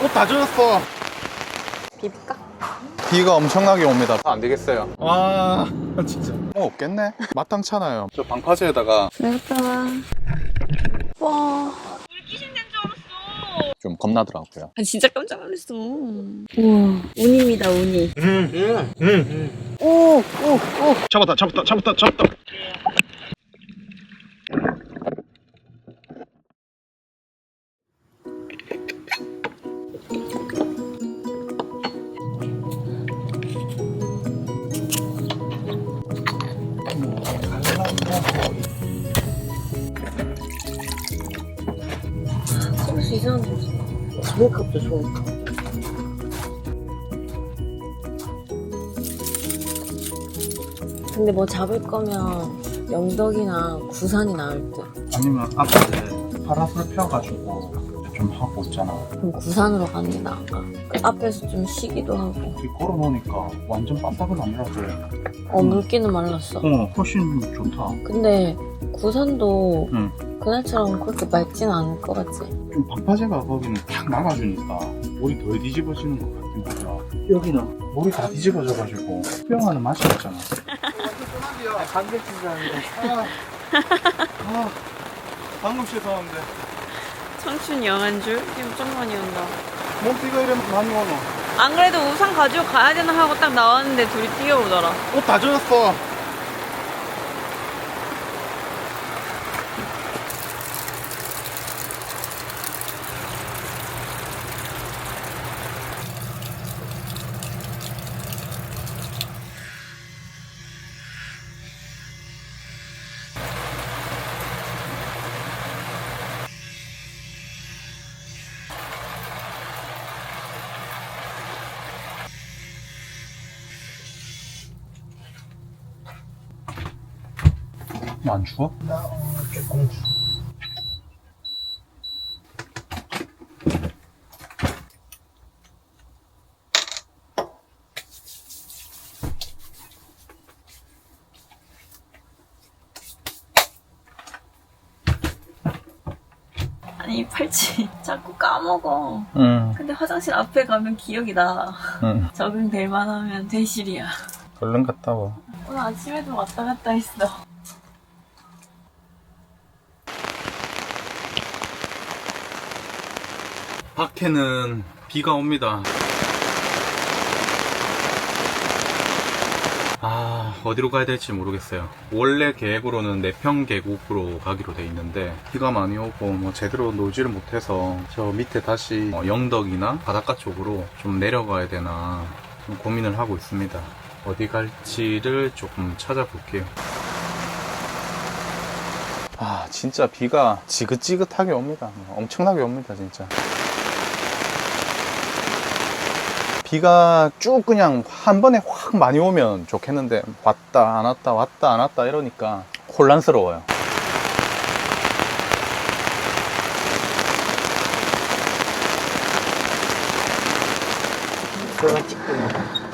옷 다 젖었어. 비빌까? 비가 엄청나게 옵니다. 안 되겠어요. 와 진짜. 없겠네. 마땅찮아요. 저 방파제에다가 내렸다. 와. 좀 겁나더라고요. 아, 진짜 깜짝 놀랐어. 우와. 운입니다, 운이. 오. 잡았다. 소스 이상한데 무슨. 메이크업도 좋으니까. 근데 뭐 잡을 거면 영덕이나 구산이 나을 듯. 아니면 앞에 파라솔 펴가지고 좀 하고 있잖아. 그럼 구산으로 가는 게 나을까? 그 앞에서 좀 쉬기도 하고. 이렇게 걸어놓으니까 완전 바삭은 아니라서 물기는 말랐어. 훨씬 좋다. 근데 구산도 응. 그날처럼 그렇게 맑진 않을 것 같지? 좀 방파제가 거기는 탁 나가주니까 물이 더 뒤집어지는 것 같긴 하더라. 여기는 물이 다 뒤집어져가지고 수영하는 맛이 없잖아. 방금 씻었는데 청춘 영한 줄? 지금 좀 많이 온다. 몸띠가 이래 많이 오노. 안 그래도 우산 가지고 가야 되나 하고 딱 나왔는데 둘이 뛰어오더라. 옷 다 젖었어. 안 추워? 조금 추워. 아니 팔찌 자꾸 까먹어. 응. 근데 화장실 앞에 가면 기억이 나. 응. 적응될 만하면 대실이야. 얼른 갔다 와. 오늘 아침에도 왔다 갔다 했어. 밖에는 비가 옵니다. 어디로 가야 될지 모르겠어요. 원래 계획으로는 내평 계곡으로 가기로 돼 있는데 비가 많이 오고 뭐 제대로 놀지를 못해서 저 밑에 다시 영덕이나 바닷가 쪽으로 좀 내려가야 되나 좀 고민을 하고 있습니다. 어디 갈지를 조금 찾아볼게요. 진짜 비가 지긋지긋하게 옵니다. 엄청나게 옵니다 진짜. 비가 쭉 그냥 한 번에 확 많이 오면 좋겠는데 왔다 안 왔다 왔다 안 왔다 이러니까 혼란스러워요.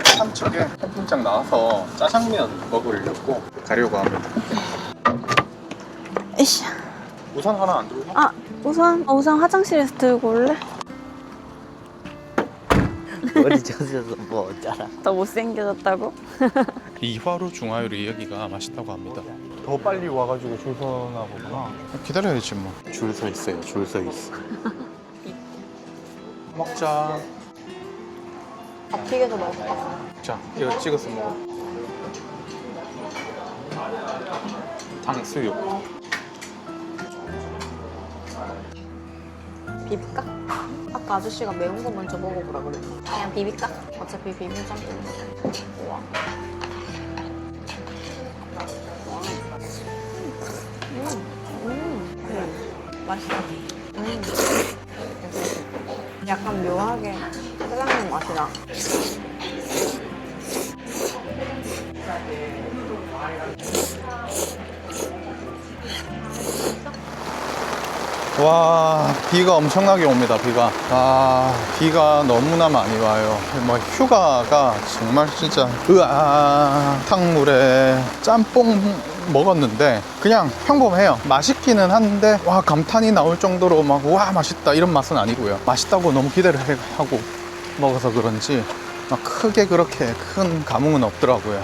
삼척에 캠핑장 나와서 짜장면 먹으려고 가려고 합니다. 에이씨. 우산 하나 안 들고? 우산 화장실에서 들고 올래? 머리 젖어서 뭐 어쩌라. 더 못생겨졌다고? 이화로 중화요리 여기가 맛있다고 합니다. 더 빨리 와가지고 줄 서나 보구나. 기다려야지 뭐. 줄 서 있어요. 줄 서 있어. 먹자. 튀겨서 먹을까? 자, 이거 찍어서 먹어. 탕수육. 비빌까? 아까 아저씨가 매운 거 먼저 먹어보라 그래. 그냥 비빌까? 어차피 비빔 짬뽕. 우와. 맛있다. 약간 묘하게 짜장면 맛이 나. 와, 비가 엄청나게 옵니다. 비가 너무나 많이 와요. 뭐 휴가가 정말 진짜 탕물에 짬뽕 먹었는데 그냥 평범해요. 맛있기는 한데 와 감탄이 나올 정도로 막 와 맛있다 이런 맛은 아니고요. 맛있다고 너무 기대를 하고 먹어서 그런지 막 크게 그렇게 큰 감흥은 없더라고요.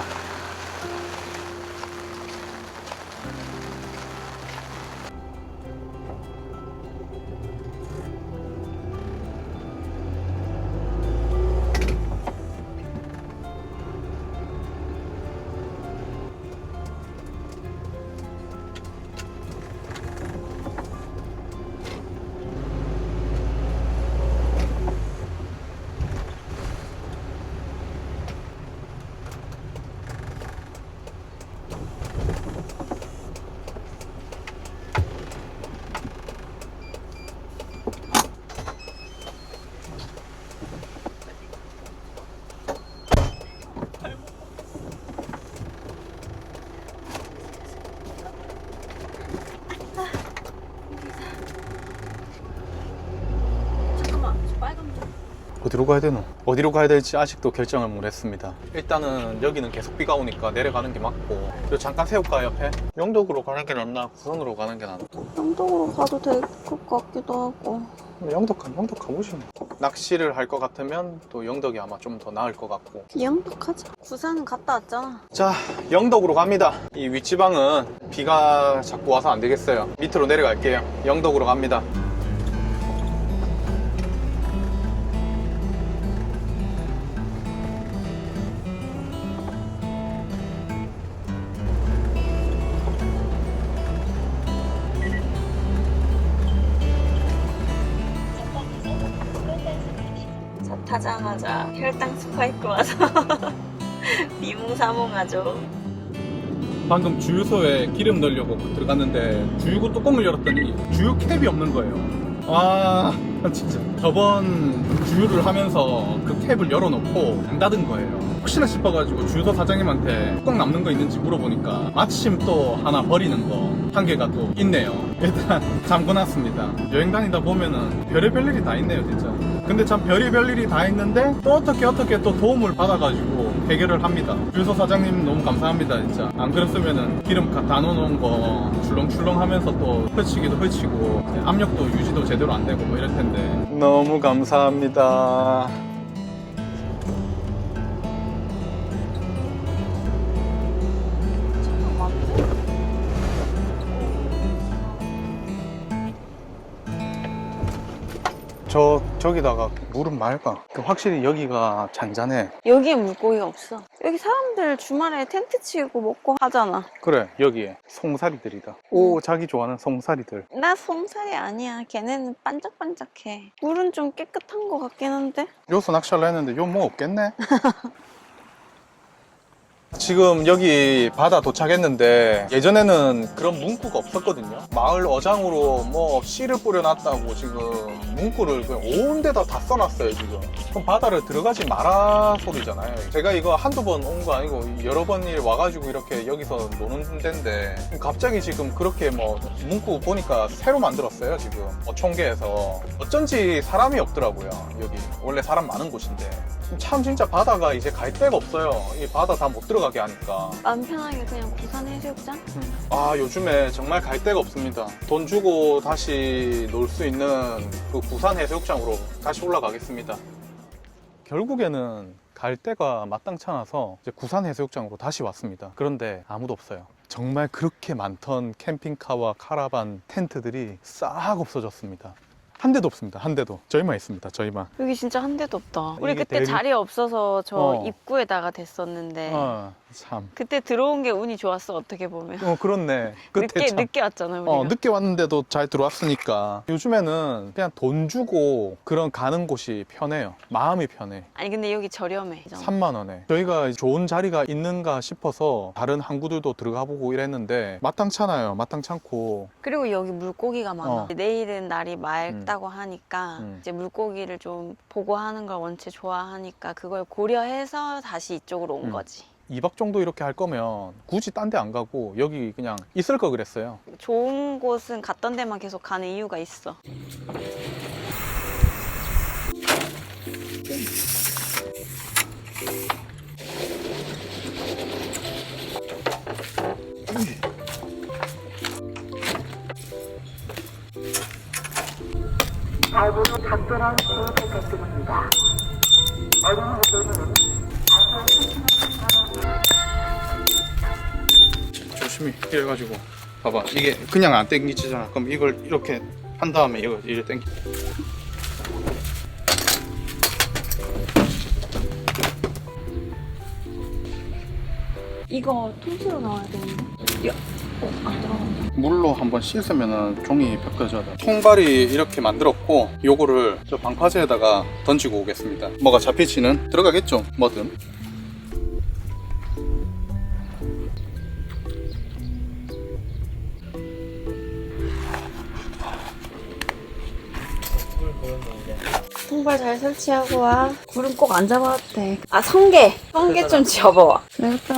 잠깐만, 저 빨간 줄. 어디로 가야 되노? 어디로 가야 될지 아직도 결정을 못 했습니다. 일단은 여기는 계속 비가 오니까 내려가는 게 맞고 저 잠깐 세울까 옆에? 영덕으로 가는 게 낫나? 부산으로 가는 게 낫나? 영덕으로 가도 될 것 같기도 하고. 영덕 가보시면 낚시를 할 것 같으면 또 영덕이 아마 좀 더 나을 것 같고. 영덕 가자. 부산은 갔다 왔잖아. 자, 영덕으로 갑니다. 이 윗지방은 비가 자꾸 와서 안 되겠어요. 밑으로 내려갈게요. 영덕으로 갑니다. 차 타자마자 혈당 스파이크 와서 미몽사몽하죠. 방금 주유소에 기름 넣으려고 들어갔는데 주유구 뚜껑을 열었더니 주유 캡이 없는 거예요. 아 진짜 저번 주유를 하면서 그 캡을 열어놓고 안 닫은 거예요. 혹시나 싶어가지고 주유소 사장님한테 뚜껑 남는 거 있는지 물어보니까 마침 또 하나 버리는 거 한 개가 또 있네요. 일단 잠궈놨습니다. 여행 다니다 보면은 별의별 일이 다 있네요 진짜. 근데 참 별의별 일이 다 있는데 또 어떻게 또 도움을 받아가지고 해결을 합니다. 주유소 사장님 너무 감사합니다 진짜. 안 그랬으면은 기름 다 넣어놓은 거 출렁출렁 하면서 또 헐치기도 헐치고 압력도 유지도 제대로 안 되고 뭐 이럴 텐데 너무 감사합니다. 저기다가 물은 맑아. 확실히 여기가 잔잔해. 여기에 물고기가 없어. 여기 사람들 주말에 텐트 치고 먹고 하잖아. 그래 여기에 송사리들이다. 오 자기 좋아하는 송사리들. 나 송살이 아니야. 걔네는 반짝반짝해. 물은 좀 깨끗한 것 같긴 한데. 여기서 낚시하려 했는데 요 뭐 없겠네. 지금 여기 바다 도착했는데 예전에는 그런 문구가 없었거든요. 마을 어장으로 뭐 씨를 뿌려놨다고 지금 문구를 그냥 온 데다 다 써놨어요 지금. 그럼 바다를 들어가지 마라 소리잖아요. 제가 이거 한두 번 온 거 아니고 여러 번이 와가지고 이렇게 여기서 노는 데인데 갑자기 지금 그렇게 뭐 문구 보니까 새로 만들었어요 지금 어촌계에서. 어쩐지 사람이 없더라고요 여기. 원래 사람 많은 곳인데 참 진짜 바다가 이제 갈 데가 없어요. 이 바다 다 못 들어가게 하니까. 마음 편하게 그냥 부산 해수욕장? 아 요즘에 정말 갈 데가 없습니다. 돈 주고 다시 놀 수 있는 그 부산 해수욕장으로 다시 올라가겠습니다. 결국에는 갈 데가 마땅치 않아서 이제 부산 해수욕장으로 다시 왔습니다. 그런데 아무도 없어요. 정말 그렇게 많던 캠핑카와 카라반 텐트들이 싹 없어졌습니다. 한 대도 없습니다. 한 대도. 저희만 있습니다. 저희만. 여기 진짜 한 대도 없다. 우리 이게 그때 자리 없어서 저 어. 입구에다가 댔었는데 참. 그때 들어온 게 운이 좋았어 어떻게 보면. 그렇네. 그때 참. 늦게 왔잖아 우리가. 늦게 왔는데도 잘 들어왔으니까. 요즘에는 그냥 돈 주고 그런 가는 곳이 편해요. 마음이 편해. 아니 근데 여기 저렴해. 3만 원에. 저희가 좋은 자리가 있는가 싶어서 다른 항구들도 들어가 보고 이랬는데 마땅찮아요. 마땅찮고. 그리고 여기 물고기가 많아. 내일은 날이 맑다고 하니까 음. 이제 물고기를 좀 보고 하는 걸 원체 좋아하니까 그걸 고려해서 다시 이쪽으로 온 거지. 2박 정도 이렇게 할 거면 굳이 딴 데 안 가고 여기 그냥 있을 걸 그랬어요. 좋은 곳은 갔던 데만 계속 가는 이유가 있어. 조심히 이래가지고 봐봐, 이게 그냥 안 땡기지잖아. 그럼 이걸 이렇게 한 다음에 이걸 이렇게 땡기. 이거 통째로 나와야 되는데. 야, 안 들어가. 물로 한번 씻으면 종이 벗겨져요. 통발이 이렇게 만들었고 요거를 저 방파제에다가 던지고 오겠습니다. 뭐가 잡힐지는 들어가겠죠, 뭐든. 통발 잘 설치하고 와. 굴은 꼭 안 잡아도 돼. 아, 성게 좀 잡아와. 내렸다.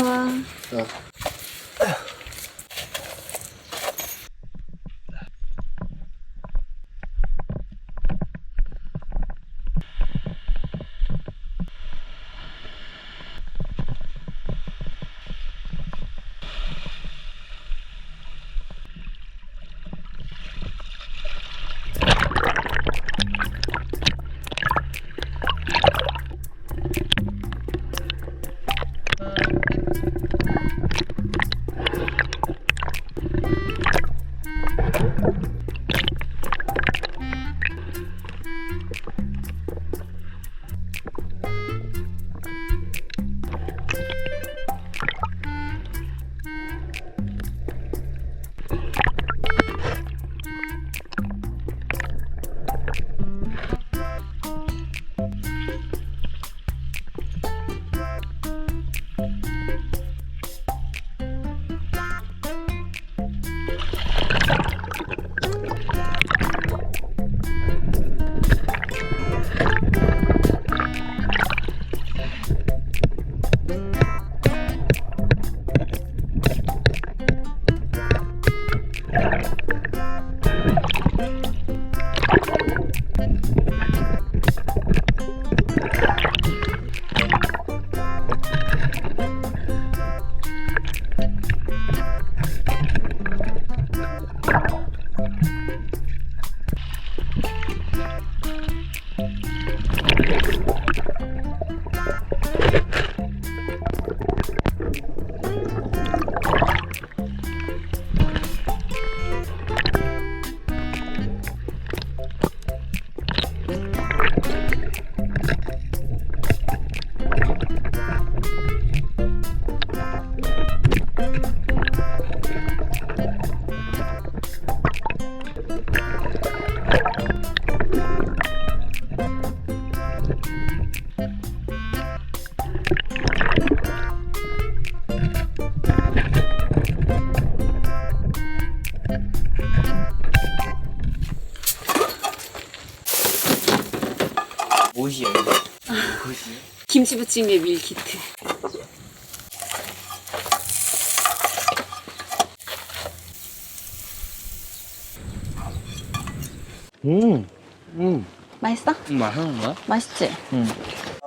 옷이야 이거. 옷이. 김치 부침개 밀키트. 맛있어? 맛있는 거야? 맛있지?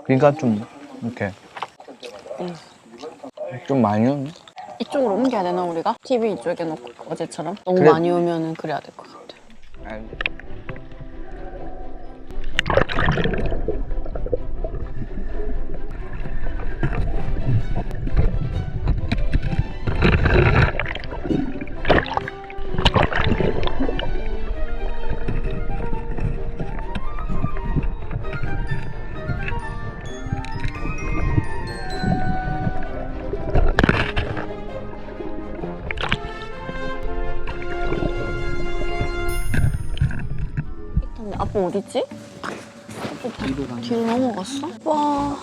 그러니까 좀 이렇게 좀 많이 오네. 이쪽으로 옮겨야 되나 우리가? TV 이쪽에 놓고 어제처럼? 너무 그래. 많이 오면은 그래야 될 것 같아. 아빠 어딨지? 아빠 뒤로 넘어갔어? 와.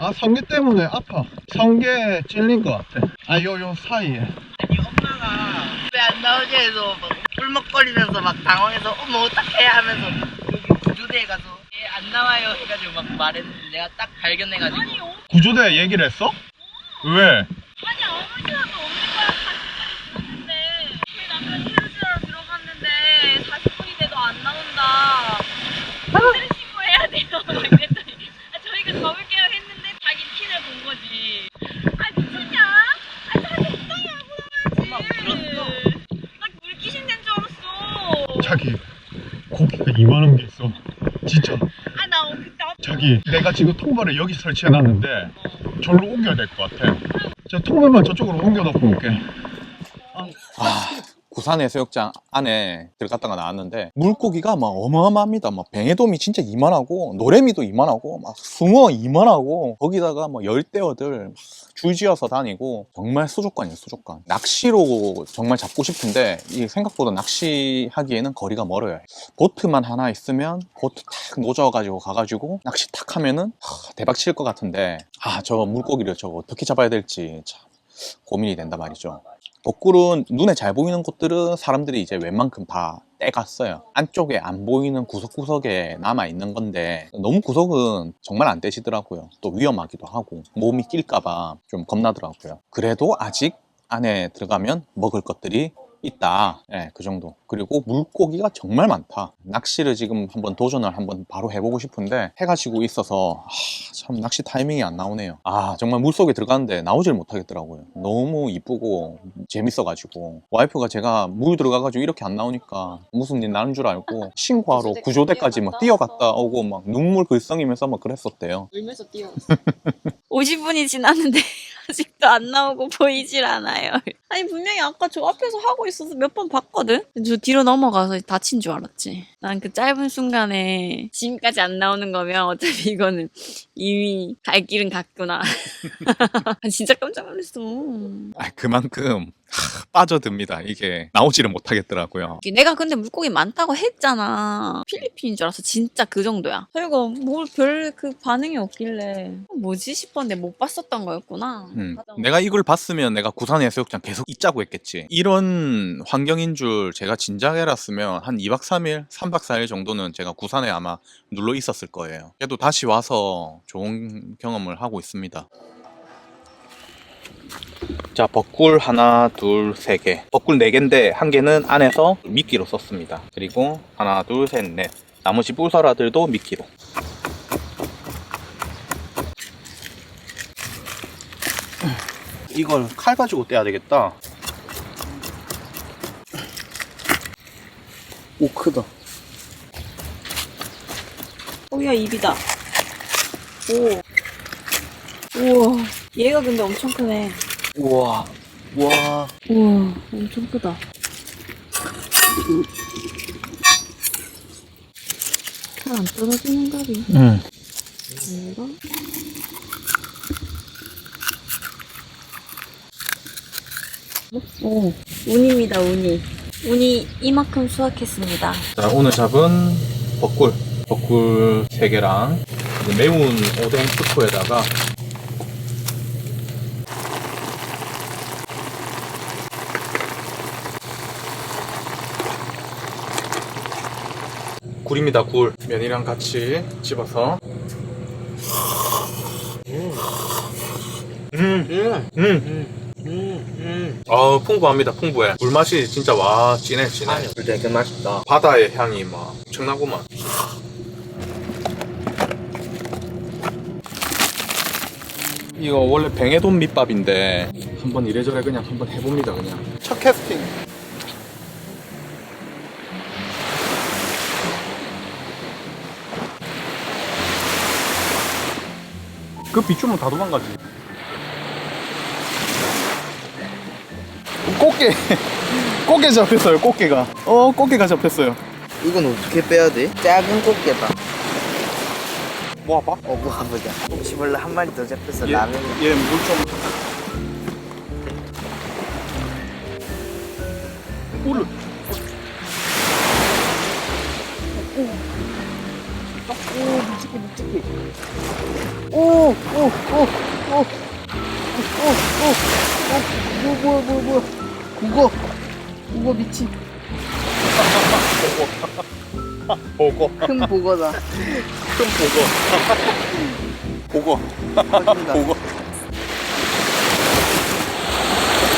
아, 성게 때문에 아파. 성게 찔린 것 같아. 아, 요 사이에. 아니 엄마가 왜 안 나오지 해서 막 울먹거리면서 막 당황해서 어머 어떡해 하면서 여기 구조대에 가서 얘 안 나와요 해가지고 막 말했는데 내가 딱 발견해가지고 구조대 얘기를 했어? 왜? 아니 아무 시간도 없는 거야. 40분이 있었는데 저희 남편이 헤어지러 들어갔는데 40분이 돼도 안 나온다. 범죄 신고해야 돼요. 막 그랬더니 저희가 잡을게요 했는데 자기 핀을 본 거지. 아 미쳤냐? 아 자기 적당히 하고 엄마 나가야지. 울었어. 나 물귀신 된 줄 알았어. 자기, 고기가 이만한 게 있어. 진짜. 아나 그때 자기, 내가 지금 통발을 여기 설치해놨는데 절로 옮겨야 될 것 같아. 저 통발만 저쪽으로 옮겨놓고 올게. 부산 해수욕장 안에 들어갔다가 나왔는데 물고기가 막 어마어마합니다. 막 뱅에돔이 진짜 이만하고 노래미도 이만하고 막 숭어 이만하고 거기다가 뭐 열대어들 막 줄지어서 다니고 정말 수족관이에요. 수족관. 낚시로 정말 잡고 싶은데 이 생각보다 낚시하기에는 거리가 멀어요. 보트만 하나 있으면 보트 탁 노져가지고 가가지고 낚시 탁 하면은 대박 칠 것 같은데 저 물고기를 저거 어떻게 잡아야 될지 참 고민이 된단 말이죠. 벚굴은 눈에 잘 보이는 곳들은 사람들이 이제 웬만큼 다 떼갔어요. 안쪽에 안 보이는 구석구석에 남아있는 건데 너무 구석은 정말 안 떼시더라고요. 또 위험하기도 하고 몸이 낄까봐 좀 겁나더라고요. 그래도 아직 안에 들어가면 먹을 것들이 있다. 그 정도. 그리고 물고기가 정말 많다. 낚시를 지금 한번 도전을 한번 바로 해보고 싶은데 해가 지고 있어서 참 낚시 타이밍이 안 나오네요. 정말 물속에 들어가는데 나오질 못하겠더라고요. 너무 이쁘고 재밌어가지고 와이프가 제가 물 들어가가지고 이렇게 안 나오니까 무슨 일 나는 줄 알고 신고하러 구조대까지 막 뛰어갔다 오고 막 눈물 글썽이면서 막 그랬었대요. 울면서 뛰어. 50분이 지났는데 아직도 안 나오고 보이질 않아요. 아니 분명히 아까 저 앞에서 하고 있어서 몇 번 봤거든? 저 뒤로 넘어가서 다친 줄 알았지. 난 그 짧은 순간에 지금까지 안 나오는 거면 어차피 이거는 이미 갈 길은 갔구나. 진짜 깜짝 놀랐어. 그만큼 빠져듭니다. 이게 나오지를 못하겠더라고요. 내가 근데 물고기 많다고 했잖아. 필리핀인 줄 알았어. 진짜 그 정도야. 그리고 뭘 별 그 반응이 없길래 뭐지 싶었는데 못 봤었던 거였구나. 내가 이걸 봤으면 내가 구산 해수욕장 계속 있자고 했겠지. 이런 환경인 줄 제가 진작 알았으면 한 2박 3일, 3박 4일 정도는 제가 구산에 아마 눌러 있었을 거예요. 그래도 다시 와서 좋은 경험을 하고 있습니다. 자, 벚굴 하나, 둘, 세 개. 벚굴 4개인데 한 개는 안에서 미끼로 썼습니다. 그리고 하나, 둘, 셋, 넷. 나머지 뿔사라들도 미끼로. 이걸 칼 가지고 떼야 되겠다. 오, 크다. 오야 입이다. 오. 우와. 얘가 근데 엄청 크네. 우와. 우와. 우와. 엄청 크다. 잘 안 떨어지는 가비. 응. 이거? 오. 운입니다, 운이. 운이 이만큼 수확했습니다. 자, 오늘 잡은 벚굴 3개랑 매운 오뎅 스프에다가 굴입니다. 굴 면이랑 같이 집어서 풍부합니다. 풍부해. 물맛이 진짜 와 진해. 되게 맛있다. 바다의 향이 막 엄청나구만. 이거 원래 뱅에돔 밑밥인데 한번 이래저래 그냥 한번 해봅니다. 그냥 첫 캐스팅. 그 비추면 다 도망가지. 꽃게 잡혔어요. 꽃게가 꽃게가 잡혔어요. 이건 어떻게 빼야 돼? 작은 꽃게다. 모아봐. 모아보자. 혹시 몰라 한 마리 더 잡혀서 얘 물 좀. 오르. 미치기. 오. 뭐야. 국어 미치. 보고. 큰 보거다. 큰 보고. 맞습니다. 보고.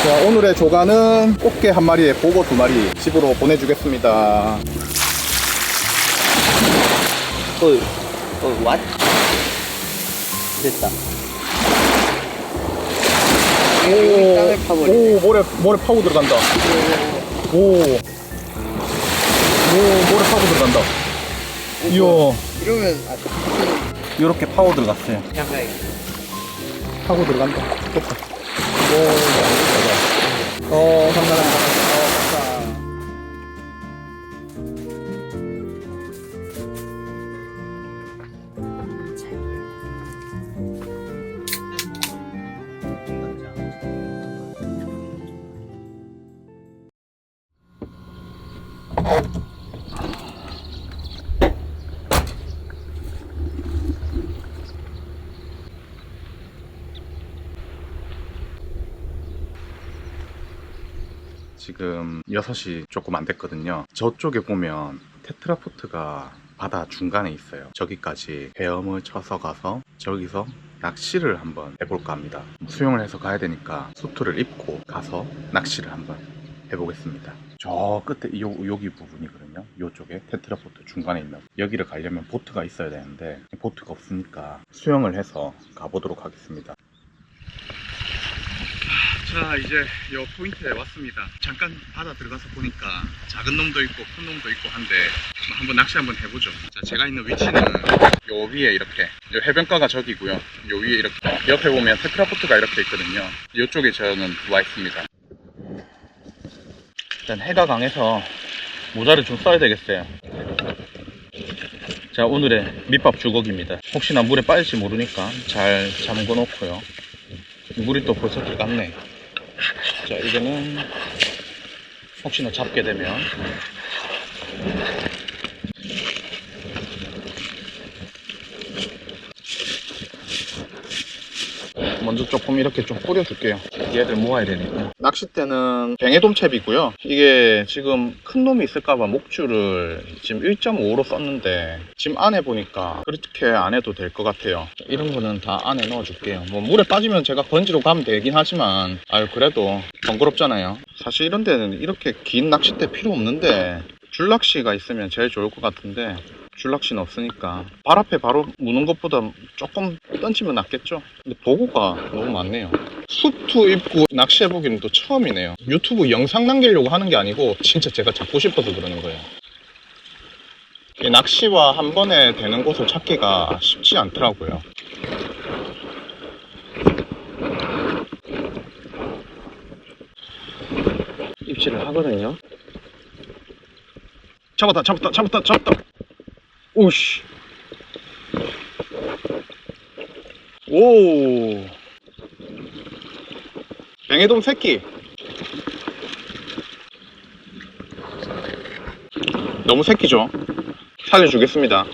자, 오늘의 조가는 꽃게 한 마리에 보고 2마리 집으로 보내주겠습니다. 왓? 됐다. 땅을 파버리네. 모래 파고 들어간다. 모래 파고 들어간다. 이야, 이러면 이렇게 파고 들어갔어요. 잠깐. 파고 들어간다. 똑같. 감사합니다. 지금 6시 조금 안 됐거든요. 저쪽에 보면 테트라포트가 바다 중간에 있어요. 저기까지 헤엄을 쳐서 가서 저기서 낚시를 한번 해볼까 합니다. 수영을 해서 가야 되니까 수트를 입고 가서 낚시를 한번 해보겠습니다. 저 끝에 여기 부분이거든요. 이쪽에 테트라포트 중간에 있는 여기를 가려면 보트가 있어야 되는데 보트가 없으니까 수영을 해서 가보도록 하겠습니다. 자, 이제 요 포인트에 왔습니다. 잠깐 바다 들어가서 보니까 작은 놈도 있고 큰 놈도 있고 한데 한번 낚시 한번 해보죠. 자, 제가 있는 위치는 요 위에 이렇게, 요 해변가가 저기고요. 요 위에 이렇게 옆에 보면 테트라포트가 이렇게 있거든요. 이쪽에 저는 와 있습니다. 일단 해가 강해서 모자를 좀 써야 되겠어요. 자, 오늘의 밑밥 주걱입니다. 혹시나 물에 빠질지 모르니까 잘 잠궈 놓고요. 물이 또 벌써 들어갔네. 자, 이거는 혹시나 잡게 되면 먼저 조금 이렇게 좀 뿌려줄게요. 얘들 모아야 되니까. 낚싯대는 뱅에돔채비고요. 이게 지금 큰 놈이 있을까봐 목줄을 지금 1.5로 썼는데 지금 안에 보니까 그렇게 안 해도 될 것 같아요. 이런 거는 다 안에 넣어줄게요. 뭐 물에 빠지면 제가 건지러 가면 되긴 하지만 그래도 번거롭잖아요. 사실 이런 데는 이렇게 긴 낚싯대 필요 없는데 줄낚시가 있으면 제일 좋을 것 같은데 줄낚시는 없으니까 발 앞에 바로 무는 것보다 조금 던지면 낫겠죠. 근데 보고가 너무 많네요. 수트 입고 낚시해보기는 또 처음이네요. 유튜브 영상 남기려고 하는 게 아니고 진짜 제가 잡고 싶어서 그러는 거예요. 이 낚시와 한 번에 되는 곳을 찾기가 쉽지 않더라고요. 입질을 하거든요. 잡았다. 오씨. 오. 뱅에돔 새끼. 너무 새끼죠? 살려주겠습니다.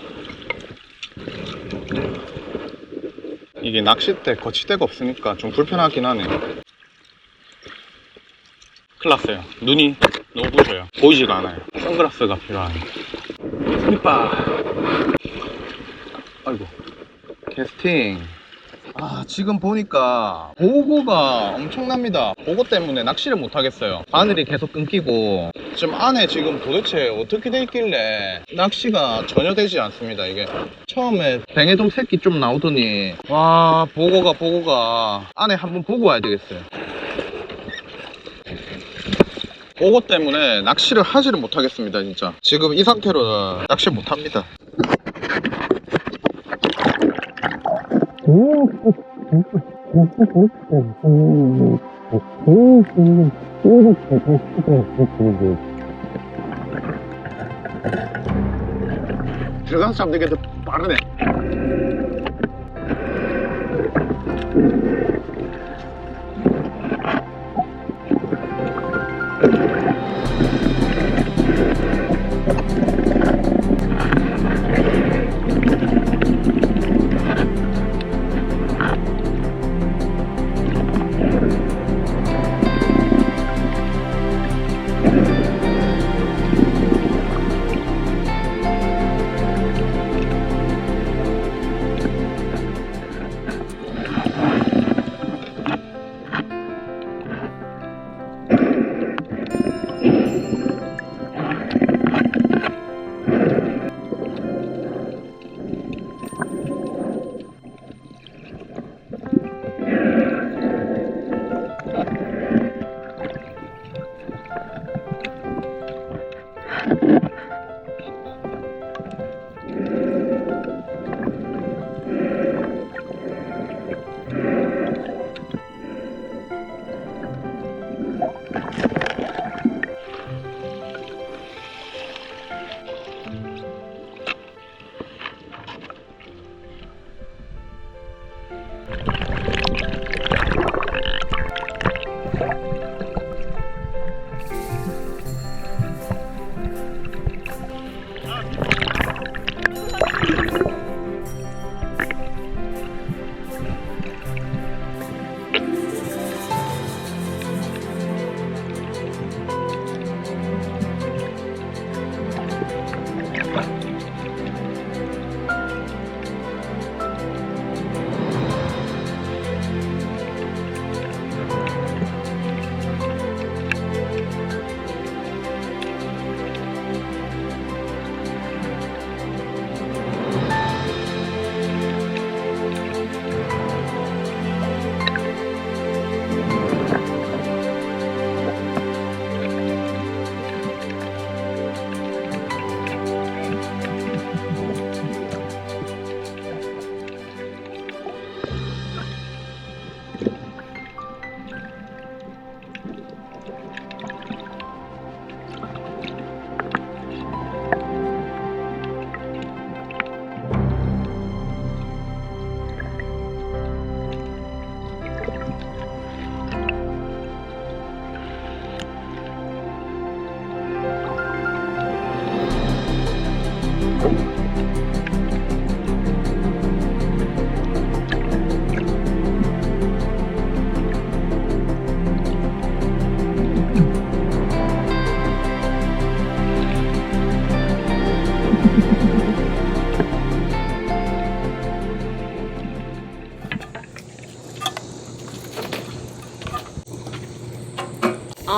이게 낚싯대 거치대가 없으니까 좀 불편하긴 하네. 큰일 났어요. 눈이 너무 부셔요. 보이지가 않아요. 선글라스가 필요하네. 스니빠. 아이고. 캐스팅. 지금 보니까 보고가 엄청납니다. 보고 때문에 낚시를 못 하겠어요. 바늘이 계속 끊기고 지금 안에 지금 도대체 어떻게 돼 있길래 낚시가 전혀 되지 않습니다. 이게 처음에 뱅에돔 새끼 좀 나오더니 와, 보고가 안에 한번 보고 와야 되겠어요. 보고 때문에 낚시를 하지를 못하겠습니다. 진짜 지금 이 상태로는 낚시 못합니다. 들어가서 잡는 게 더 빠르네.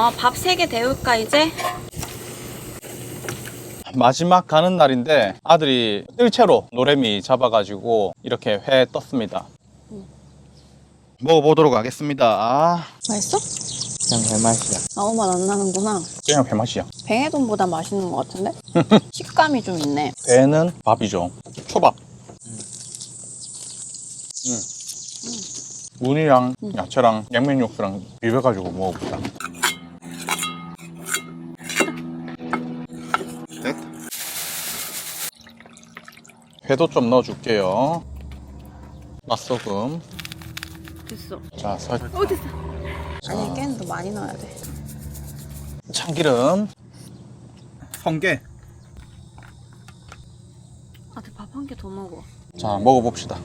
밥 3개 데울까 이제? 마지막 가는 날인데 아들이 일체로 노래미 잡아가지고 이렇게 회 떴습니다. 먹어보도록 하겠습니다. 맛있어? 그냥 배맛이야. 아무 맛 안 나는구나. 그냥 회맛이야. 뱅에돈보다 맛있는 것 같은데? 식감이 좀 있네. 회는 밥이죠. 초밥. 무늬랑 야채랑 양면 육수랑 비벼가지고 먹어보자. 회도 좀 넣어줄게요. 맛소금. 됐어. 자, 됐어. 아니, 깨는 더 많이 넣어야 돼. 참기름. 성게. 아들 밥 한 개 더 먹어. 자, 먹어봅시다.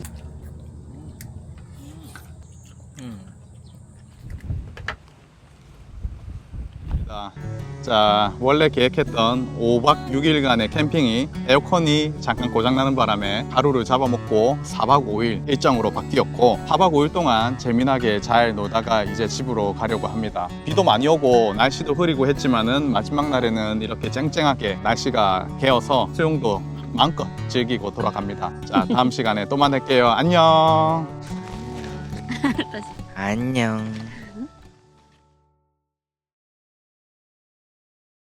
자, 원래 계획했던 5박 6일간의 캠핑이 에어컨이 잠깐 고장나는 바람에 하루를 잡아먹고 4박 5일 일정으로 바뀌었고 4박 5일 동안 재미나게 잘 놀다가 이제 집으로 가려고 합니다. 비도 많이 오고 날씨도 흐리고 했지만은 마지막 날에는 이렇게 쨍쨍하게 날씨가 개어서 수영도 마음껏 즐기고 돌아갑니다. 자, 다음 시간에 또 만날게요. 안녕. 안녕.